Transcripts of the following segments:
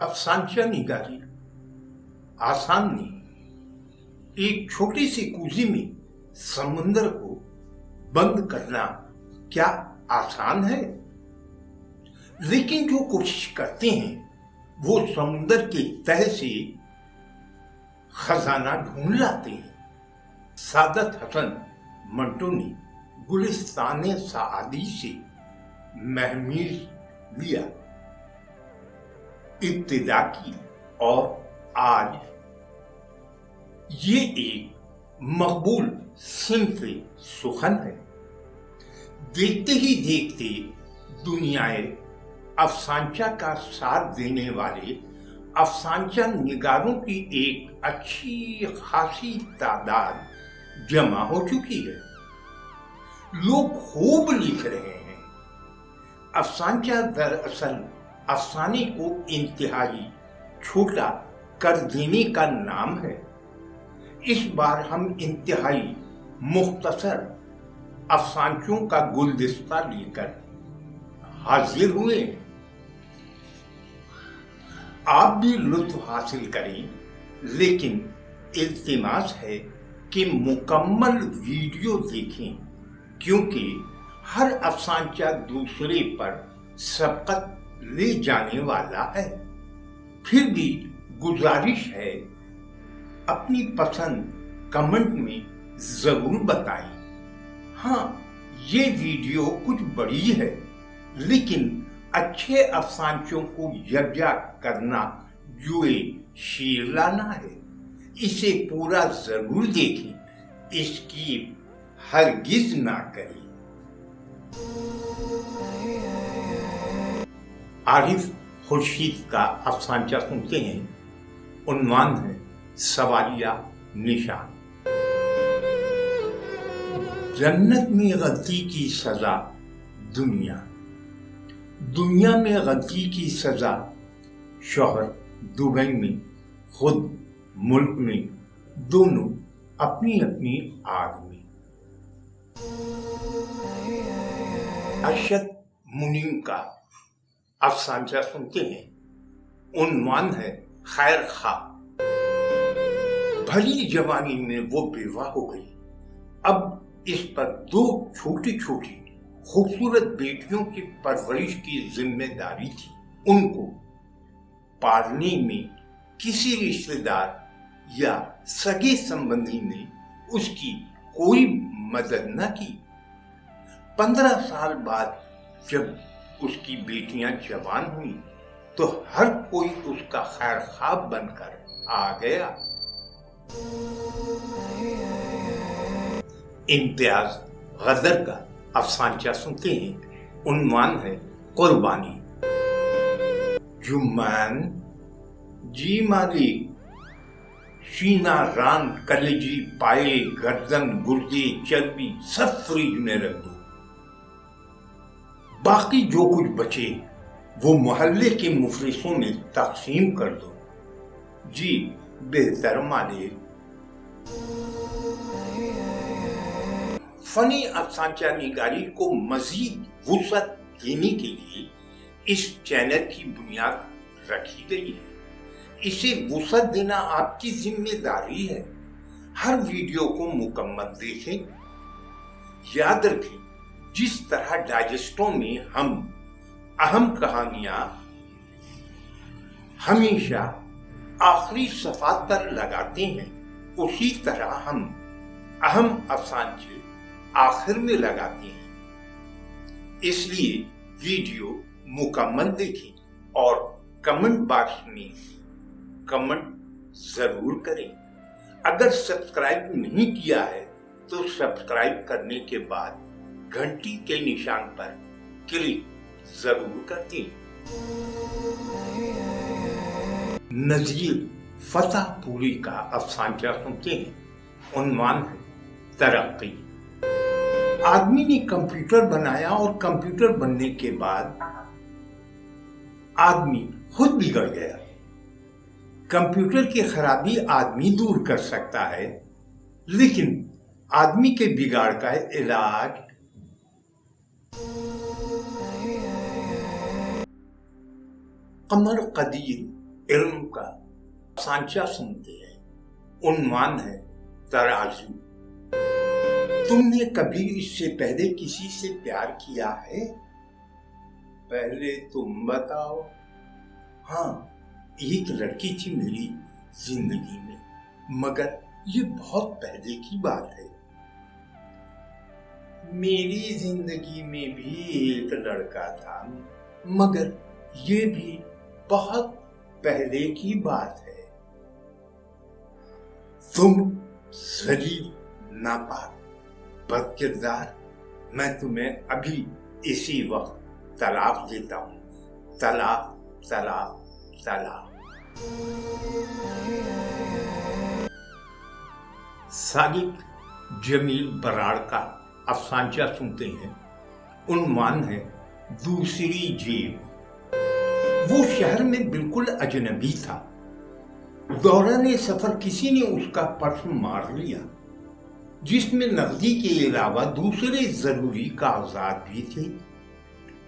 अफसानचा निगारी आसान नहीं। एक छोटी सी कुजी में समुंदर को बंद करना क्या आसान है? लेकिन जो कोशिश करते हैं वो समुंदर के तह से खजाना ढूंढ लाते हैं। सादत हसन मंटो ने गुलिस्तान सादी से महमीर लिया, इब्तिदा की, और आज ये एक मकबूल सिंफ सुखन है। देखते ही देखते दुनियाए अफसानचा का साथ देने वाले अफसानचा निगारों की एक अच्छी खासी तादाद जमा हो चुकी है। लोग खूब लिख रहे हैं। अफसानचा दरअसल अफसाने को इंतहाई छोटा कर देने का नाम है। इस बार हम इंतहाई मुख्तसर अफसानचों का गुलदस्ता लेकर हाजिर हुए हैं। आप भी लुत्फ हासिल करें, लेकिन इल्तिमास है कि मुकम्मल वीडियो देखें, क्योंकि हर अफसानचा दूसरे पर सबकत ले जाने वाला है। फिर भी गुजारिश है, अपनी पसंद कमेंट में जरूर बताएं। हाँ, ये वीडियो कुछ बड़ी है, लेकिन अच्छे अफसानचों को यकजा करना जुए शेर लाना है। इसे पूरा जरूर देखें, इसकी हरगिज ना करें। आरिफ खुर्शीद का अफसानचा सुनते हैं। उन्वान है सवालिया निशान। जन्नत में गलती की सजा दुनिया, दुनिया में गलती की सजा शौहर, दुबई में खुद, मुल्क में दोनों अपनी अपनी आग में। अरशद मुनीम का अफसानचा सुनते हैं। उन्वान है खैर खा। भली जवानी में वो बेवा हो गई। अब इस पर दो छोटी छोटी खूबसूरत बेटियों की परवरिश की जिम्मेदारी थी। उनको पालने में किसी रिश्तेदार या सगे संबंधी ने उसकी कोई मदद न की। 15 साल बाद जब उसकी बेटियां जवान हुई तो हर कोई उसका खैर ख्वाह बनकर आ गया। इम्तियाज गदर का अफसानचा सुनते हैं। उन्वान है कुर्बानी। जुम्मान जी मालिक, सीना, रान, कलेजी, पाए, गर्दन, गुर्दे, चर्बी सब फ्रिज में रख दो। बाकी जो कुछ बचे वो मोहल्ले के मुफलिसों में तकसीम कर दो। जी बेहतर मालिक। फनी अफसानचा निगारी को मजीद वुसअत देने के लिए इस चैनल की बुनियाद रखी गई है। इसे वुसअत देना आपकी जिम्मेदारी है। हर वीडियो को मुकम्मल देखें। याद रखें, जिस तरह डाइजेस्टों में हम अहम कहानियां हमेशा आखिरी सफात पर लगाते हैं, उसी तरह हम अहम अफसानचे आखिर में लगाते हैं। इसलिए वीडियो मुकम्मल देखें और कमेंट बॉक्स में कमेंट जरूर करें। अगर सब्सक्राइब नहीं किया है तो सब्सक्राइब करने के बाद घंटी के निशान पर क्लिक जरूर कर दें। नजीर फतेहपुरी का अफसानचा सुनते हैं। उन्वान है तरक्की। आदमी ने कंप्यूटर बनाया और कंप्यूटर बनने के बाद आदमी खुद बिगड़ गया। कंप्यूटर की खराबी आदमी दूर कर सकता है, लेकिन आदमी के बिगाड़ का इलाज कमर कदीर علم کا سانچہ سنتے ہیں. عنوان ہے ترازو. تم نے کبھی اس سے پہلے کسی سے پیار کیا ہے؟ پہلے تم بتاؤ. ہاں، ایک لڑکی تھی میری زندگی میں، مگر یہ بہت پہلے کی بات ہے. میری زندگی میں بھی ایک لڑکا تھا، مگر یہ بھی بہت پہلے کی بات ہے. تم ذلیل، ناپاک، بد کردار، میں تمہیں ابھی اسی وقت طلاق دیتا ہوں. طلاق، طلاق، طلاق. صادق جمیل براڑ کا افسانچہ سنتے ہیں. عنوان ہے دوسری جیب. وہ شہر میں بالکل اجنبی تھا. دوران سفر کسی نے اس کا پرس مار لیا، جس میں نقدی کے علاوہ دوسرے ضروری کاغذات بھی تھے.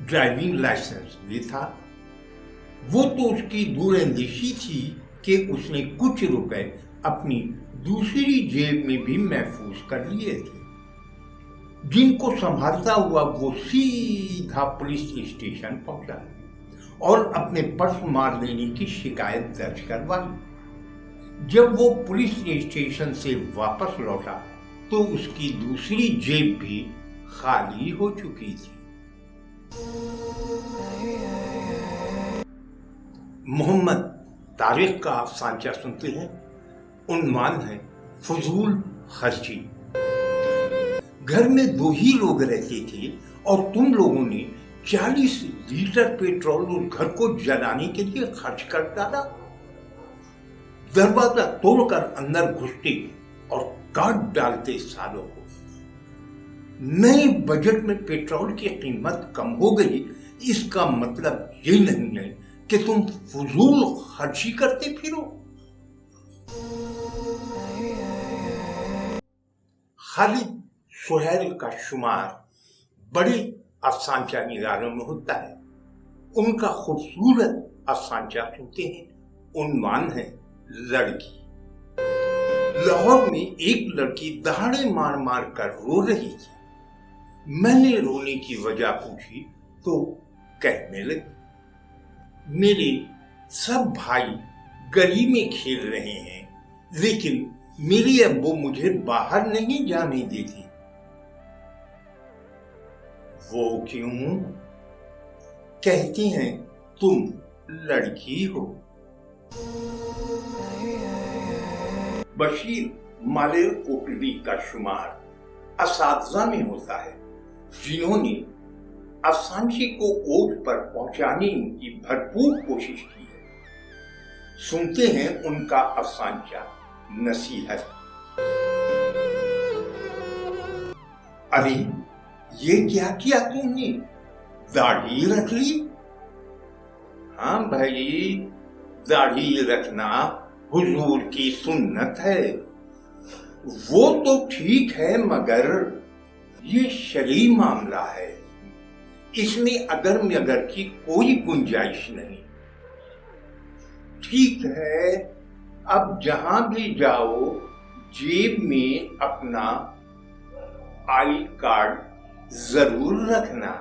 ڈرائیونگ لائسنس بھی تھا. وہ تو اس کی دور اندیشی تھی کہ اس نے کچھ روپے اپنی دوسری جیب میں بھی محفوظ کر لیے تھے، جن کو سنبھالتا ہوا وہ سیدھا پولیس اسٹیشن پہنچا اور اپنے پرس مار لینے کی شکایت درج کروائی. جب وہ پولیس اسٹیشن سے واپس لوٹا تو اس کی دوسری جیب بھی خالی ہو چکی تھی. محمد طارق کا افسانچہ سنتے ہیں. عنوان ہے فضول خرچی. گھر میں 2 ہی لوگ رہتے تھے اور تم لوگوں نے 40 لیٹر پیٹرول اس گھر کو جلانے کے لیے خرچ کر ڈالا. دروازہ توڑ کر اندر گھستے اور کاٹ ڈالتے سالوں کو. نئے بجٹ میں پیٹرول کی قیمت کم ہو گئی، اس کا مطلب یہ نہیں ہے کہ تم فضول خرچی کرتے پھرو. خالد سہیل کا شمار بڑے افسانچہ نگاروں میں ہوتا ہے. ان کا خوبصورت افسانچہ سنتے ہیں. عنوان ہے لڑکی. لاہور میں ایک لڑکی دہاڑے مار مار کر رو رہی تھی. میں نے رونے کی وجہ پوچھی تو کہنے لگی، میرے سب بھائی گلی میں کھیل رہے ہیں، لیکن میری ابو مجھے باہر نہیں جانے دیتی. وہ کیوں؟ کہتی ہیں تم لڑکی ہو. بشیر مالیر کوٹلی کا شمار اساتذہ میں ہوتا ہے جنہوں نے افسانچے کو اوج پر پہنچانے کی بھرپور کوشش کی ہے. سنتے ہیں ان کا افسانچہ نصیحت. ارے یہ کیا کیا تم نے؟ داڑھی رکھ لی؟ ہاں بھائی، داڑھی رکھنا حضور کی سنت ہے. وہ تو ٹھیک ہے، مگر یہ شرعی معاملہ ہے، اس میں اگر مگر کی کوئی گنجائش نہیں. ٹھیک ہے، اب جہاں بھی جاؤ جیب میں اپنا آئی کارڈ ضرور رکھنا.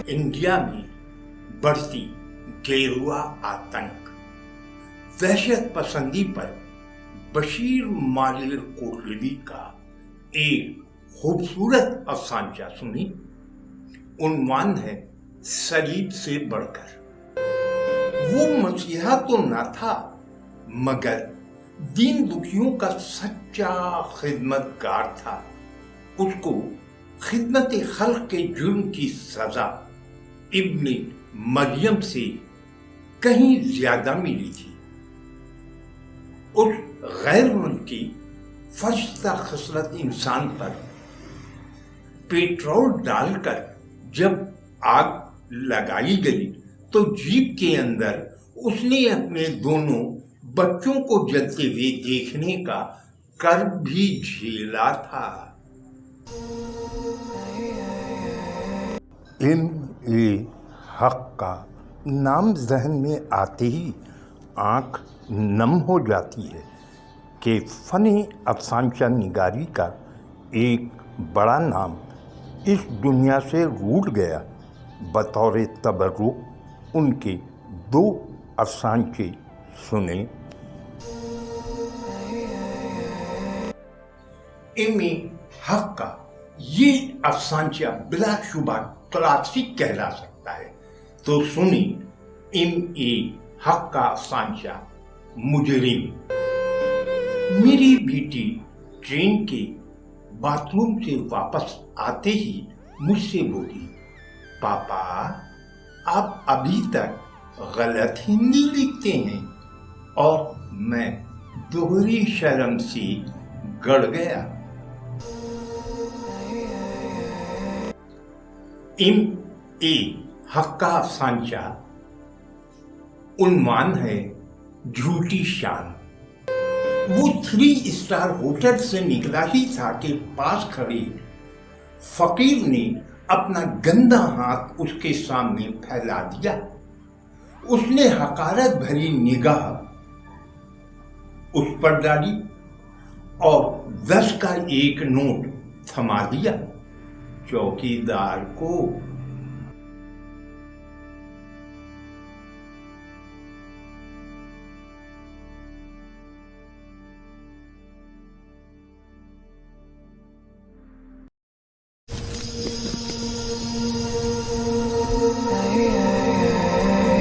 انڈیا میں بڑھتی گیروا آتنک، دہشت پسندی پر بشیر مالیر کوٹلوی کا ایک خوبصورت افسانچہ سنی. عنوان ہے صلیب سے بڑھ کر. وہ مسیحا تو نہ تھا، مگر دین دکھیوں کا سچا خدمت گار تھا. اس کو خدمت خلق کے جرم کی سزا ابن مریم سے کہیں زیادہ ملی تھی. اس غیر ملکی فرشتہ خصلت انسان پر پیٹرول ڈال کر جب آگ لگائی گئی تو جیپ کے اندر اس نے اپنے دونوں بچوں کو جلتے ہوئے دیکھنے کا کرب بھی جھیلا تھا. علم حق کا नाम जहन में आते ही आँख नम हो जाती है कि फ़न अफसानचा निगारी का एक बड़ा नाम इस दुनिया से रूठ गया। बतौर तबर्रुक उनके 2 अफसानचे सुने। इमे हक का ये अफसानचा बिलाशुबा क्लासिक कहला सकता है, तो सुनी इम हक का अफसानचा मुजरिम। मेरी बेटी ट्रेन के बाथरूम से वापस आते ही मुझसे बोली, पापा आप अभी तक गलत हिंदी लिखते हैं। और मैं दोहरी शर्म से गड़ गया। हक का अफसानचा उन्वान है झूठी शान। वो 3 स्टार होटल से निकला ही था कि पास खड़े फकीर ने अपना गंदा हाथ उसके सामने फैला दिया। उसने हकारत भरी निगाह उस पर डाली और 10 का एक नोट थमा दिया। चौकीदार को